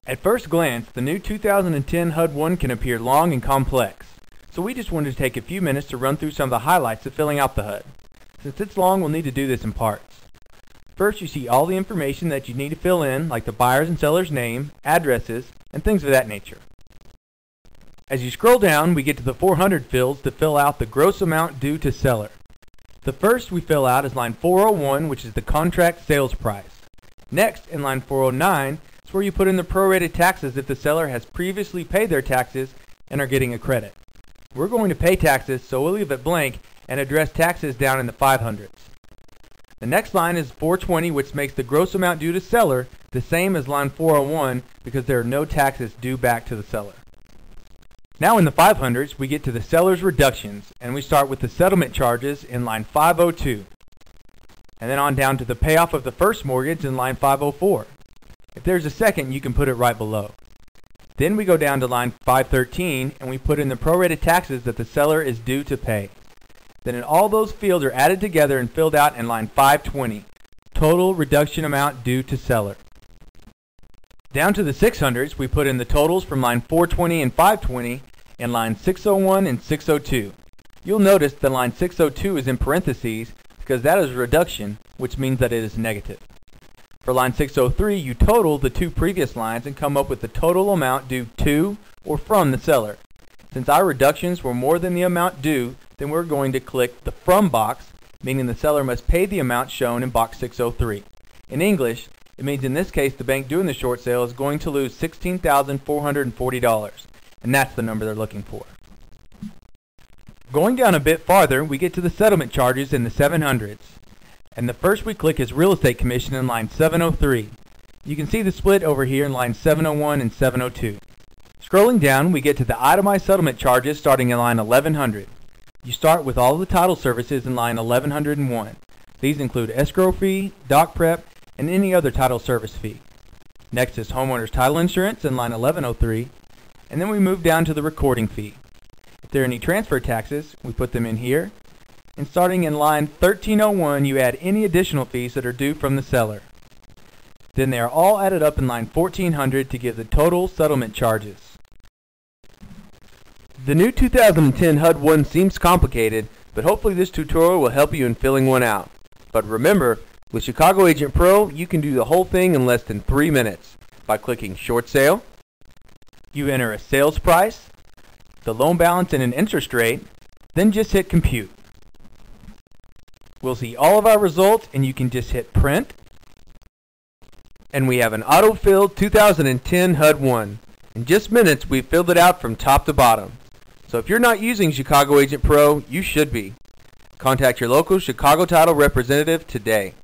At first glance, the new 2010 HUD-1 can appear long and complex, so we just wanted to take a few minutes to run through some of the highlights of filling out the HUD. Since it's long, we'll need to do this in parts. First, you see all the information that you need to fill in, like the buyer's and seller's name, addresses, and things of that nature. As you scroll down, we get to the 400 fields to fill out the gross amount due to seller. The first we fill out is line 401, which is the contract sales price. Next, in line 409, is where you put in the prorated taxes if the seller has previously paid their taxes and are getting a credit. We're going to pay taxes, so we'll leave it blank and address taxes down in the 500s. The next line is 420, which makes the gross amount due to seller the same as line 401 because there are no taxes due back to the seller. Now in the 500s, we get to the seller's reductions, and we start with the settlement charges in line 502. And then on down to the payoff of the first mortgage in line 504. If there's a second, you can put it right below. Then we go down to line 513 and we put in the prorated taxes that the seller is due to pay. Then all those fields are added together and filled out in line 520, total reduction amount due to seller. Down to the 600s, we put in the totals from line 420 and 520 in line 601 and 602. You'll notice that line 602 is in parentheses because that is a reduction, which means that it is negative. For line 603, you total the two previous lines and come up with the total amount due to or from the seller. Since our reductions were more than the amount due, then we're going to click the From box, meaning the seller must pay the amount shown in box 603. In English, it means in this case the bank doing the short sale is going to lose $16,440, and that's the number they're looking for. Going down a bit farther, we get to the settlement charges in the 700s. And the first we click is real estate commission in line 703. You can see the split over here in line 701 and 702. Scrolling down, we get to the itemized settlement charges starting in line 1100. You start with all of the title services in line 1101. These include escrow fee, doc prep, and any other title service fee. Next is homeowner's title insurance in line 1103, and then we move down to the recording fee. If there are any transfer taxes, we put them in here. And starting in line 1301, you add any additional fees that are due from the seller. Then they are all added up in line 1400 to give the total settlement charges. The new 2010 HUD-1 seems complicated, but hopefully this tutorial will help you in filling one out. But remember, with ChicagoAgent PRO, you can do the whole thing in less than 3 minutes by clicking Short Sale. You enter a sales price, the loan balance and an interest rate, then just hit Compute. We'll see all of our results and you can just hit Print. And we have an auto-filled 2010 HUD-1. In just minutes, we've filled it out from top to bottom. So if you're not using ChicagoAgent PRO, you should be. Contact your local Chicago Title representative today.